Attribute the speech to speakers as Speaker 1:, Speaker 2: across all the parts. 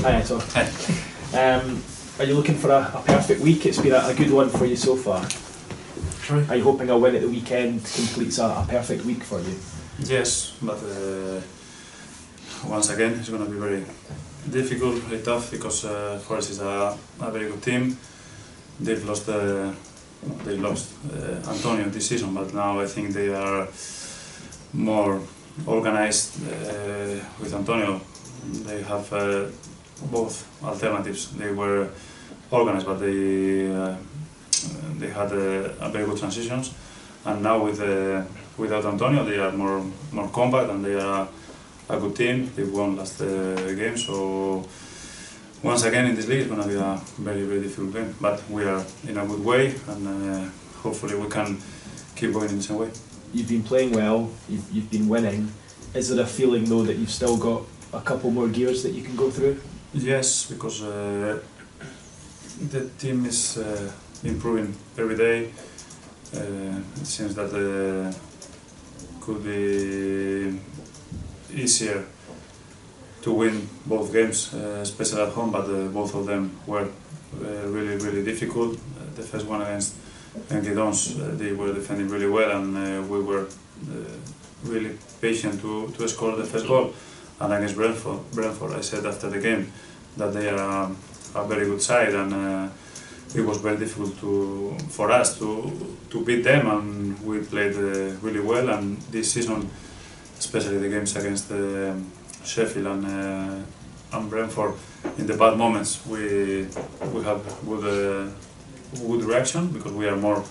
Speaker 1: Hi, Aitor.
Speaker 2: Hi.
Speaker 1: Are you looking for a perfect week? It's been a good one for you so far.
Speaker 2: Sorry?
Speaker 1: Are you hoping a win at the weekend completes a perfect week for you?
Speaker 2: Yes, but once again, it's going to be very difficult, very tough, because Forest is a very good team. They've lost Antonio this season, but now I think they are more organized with Antonio. They have both alternatives. They were organized, but they had a very good transitions, and now without Antonio, they are more compact, and they are a good team. They won last game, so once again in this league it's going to be a very difficult game. But we are in a good way, and hopefully we can keep going in the same way.
Speaker 1: You've been playing well. You've been winning. Is there a feeling though that you've still got a couple more gears that you can go through?
Speaker 2: Yes, because the team is improving every day. It seems that could be easier to win both games, especially at home, but both of them were really difficult. The first one against Dons, they were defending really well, and we were really patient to score the first goal. And against Brentford, I said after the game that they are a very good side, and it was very difficult for us to beat them, and we played really well. And this season, especially the games against Sheffield and Brentford, in the bad moments we have good reaction, because we are more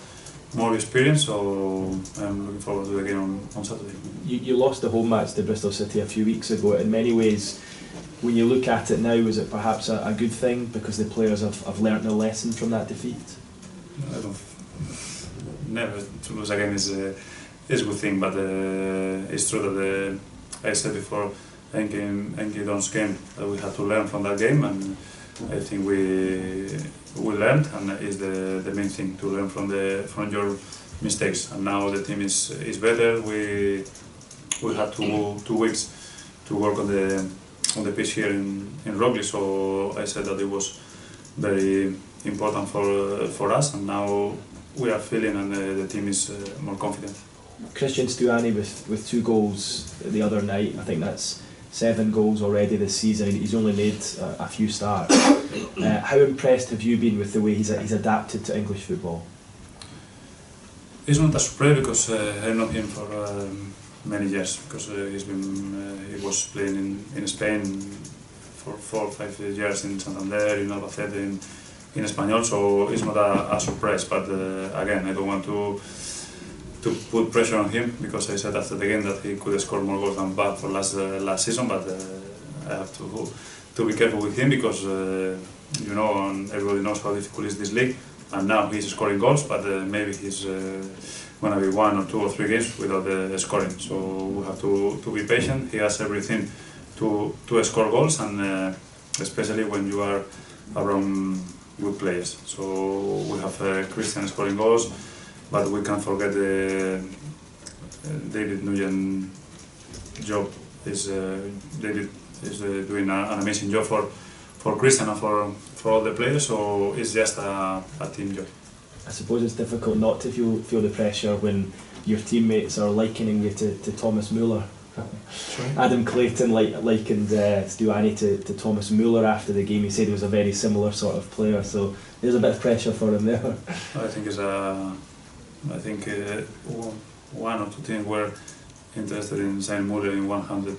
Speaker 2: experienced. So I'm looking forward to the game on Saturday.
Speaker 1: You lost the home match to Bristol City a few weeks ago. In many ways, when you look at it now, is it perhaps a good thing because the players have learnt a lesson from that defeat?
Speaker 2: I don't. Never to lose again is a good thing, but it's true that I said before, Enki Don's game, that we had to learn from that game, and I think we learned, and it's the main thing, to learn from your mistakes. And now the team is better. We had 2 weeks to work on the pitch here in Rockliffe, so I said that it was very important for us, and now we are feeling, and the team is more confident.
Speaker 1: Christian Stuani with 2 goals the other night. I think that's 7 goals already this season. He's only made a few starts. How impressed have you been with the way he's adapted to English football?
Speaker 2: It's not a surprise, because I know him for many years, because he was playing in Spain for 4 or 5 years, in Santander, in Albacete, in Espanyol, so it's not a surprise. But again, I don't want to put pressure on him, because I said after the game that he could score more goals than Bad for last season, but I have to be careful with him, because you know, and everybody knows how difficult is this league, and now he's scoring goals, but maybe he's going to be 1 or 2 or 3 games without scoring, so we have to be patient. He has everything to score goals, and especially when you are around good players. So we have Christian scoring goals, but we can't forget David Nugent job. David is doing an amazing job for Christian and for all the players, so it's just a team job.
Speaker 1: I suppose it's difficult not to feel the pressure when your teammates are likening you to Thomas Muller. Adam Clayton likened Stuani to Thomas Muller after the game. He said he was a very similar sort of player, so there's a bit of pressure for him there.
Speaker 2: I think 1 or 2 teams were interested in signing Muller in 100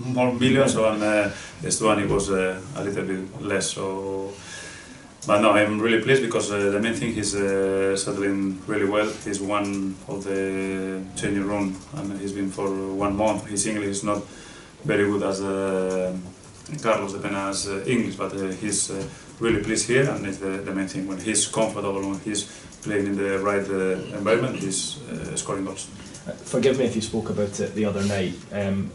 Speaker 2: more million, so, and Stuani was a little bit less. So, but no, I'm really pleased, because the main thing, he's settling really well. He's one of the changing room, and he's been for 1 month. His English is not very good as Carlos de Pena's English, but he's really pleased here, and it's the main thing. When he's comfortable, when he's playing in the right environment, he's scoring goals.
Speaker 1: Forgive me if you spoke about it the other night,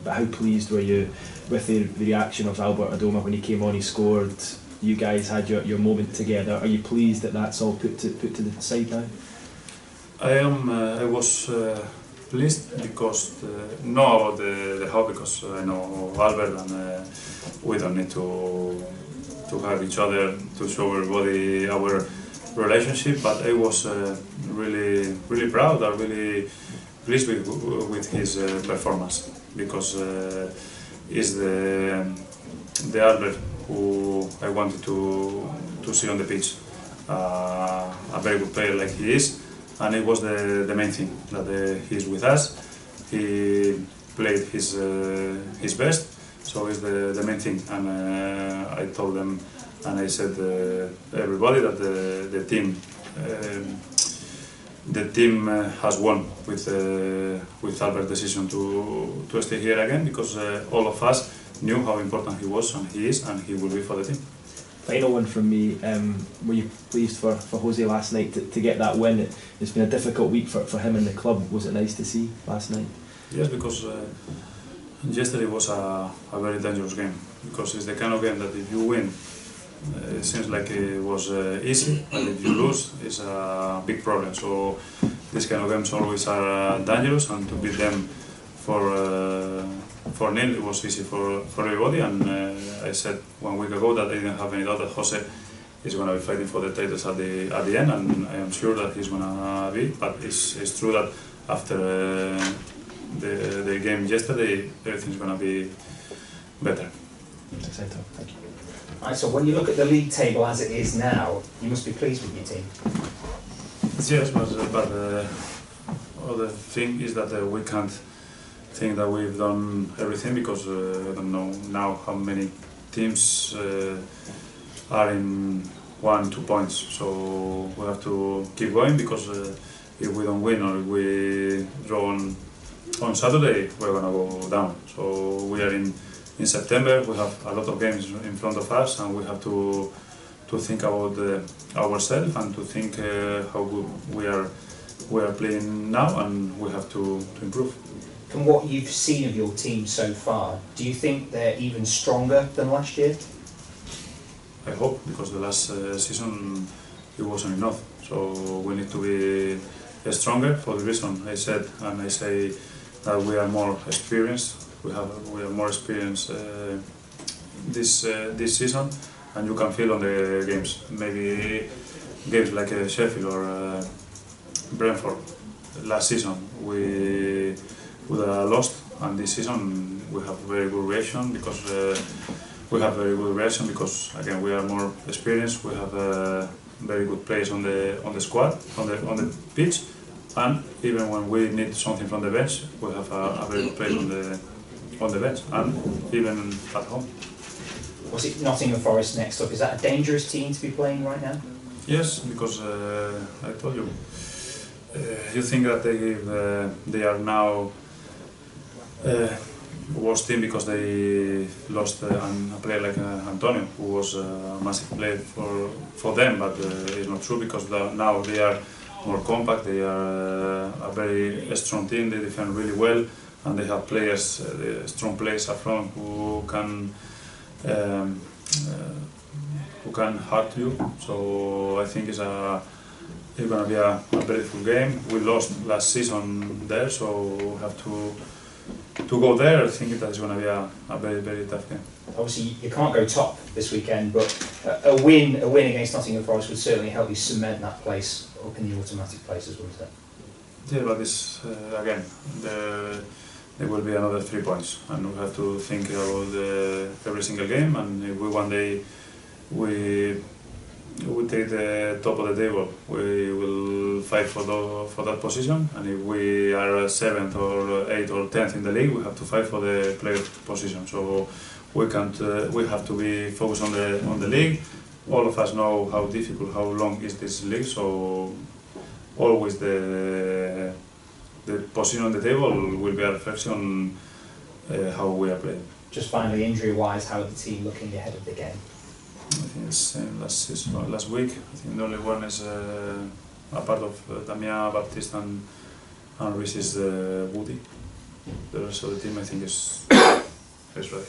Speaker 1: but how pleased were you with the reaction of Albert Adoma when he came on? He scored. You guys had your moment together. Are you pleased that that's all put to the side now?
Speaker 2: I was pleased because know about the how, because I know Albert and we don't need to have each other to show everybody our relationship. But I was really proud and really pleased with his performance, because is the Albert who I wanted to see on the pitch, a very good player like he is, and it was the main thing that he is with us. He played his best, so it's the main thing. And I told them and I said everybody that the team has won with Albert's decision to stay here again, because all of us knew how important he was and he is and he will be for the team.
Speaker 1: Final one from me. Were you pleased for Jose last night to get that win? It's been a difficult week for him and the club. Was it nice to see last night?
Speaker 2: Yes, because yesterday was a very dangerous game, because it's the kind of game that if you win, it seems like it was easy, and if you lose, it's a big problem. So these kind of games always are dangerous, and to beat them for nil, it was easy for everybody. And I said 1 week ago that I didn't have any doubt that Jose is going to be fighting for the titles at the end, and I am sure that he's going to be. But it's true that after the game yesterday, everything's going to be better.
Speaker 1: Thank you.
Speaker 3: Right, so when you look at the league table as it is now, you must be pleased with your team.
Speaker 2: Yes, but the thing is that we can't think that we've done everything, because I don't know now how many teams are in 1-2 points. So we have to keep going, because if we don't win or if we draw on Saturday, we're going to go down. So we are in September, we have a lot of games in front of us, and we have to think about ourselves and to think how good we are playing now, and we have to improve.
Speaker 3: From what you've seen of your team so far, do you think they're even stronger than last year?
Speaker 2: I hope, because the last season it wasn't enough. So we need to be stronger for the reason I said, and I say that we are more experienced. We have more experience this season, and you can feel on the games. Maybe games like Sheffield or Brentford. Last season we would have lost, and this season we have very good reaction, because again we are more experienced. We have very good players on the squad, on the pitch, and even when we need something from the bench, we have a very good player on the bench, and even at home.
Speaker 3: Was it Nottingham Forest next up? Is that a dangerous team to be playing right now?
Speaker 2: Yes, because I told you, you think that they are now worst team because they lost a player like Antonio, who was a massive player for them, but it's not true, because now they are more compact. They are a very strong team. They defend really well, and they have players, strong players up front who can hurt you. So I think it's going to be a very full game. We lost last season there, so we have to go there. I think that it's going to be a very, very tough game.
Speaker 3: Obviously, you can't go top this weekend, but a win against Nottingham Forest would certainly help you cement that place up in the automatic places, wouldn't it?
Speaker 2: Yeah, but this again, there will be another 3 points, and we have to think about every single game. And if we one day we take the top of the table, we will fight for that position. And if we are 7th or 8th or 10th in the league, we have to fight for the playoff position. So we can't. We have to be focused on the league. All of us know how difficult, how long is this league. So always the position on the table will be a reflection on how we are playing.
Speaker 3: Just finally, injury-wise, how are the team looking ahead of the game?
Speaker 2: I think it's last week. I think the only one is a part of Damien, Baptiste and Rhys is Woody. The rest of the team, I think, is ready.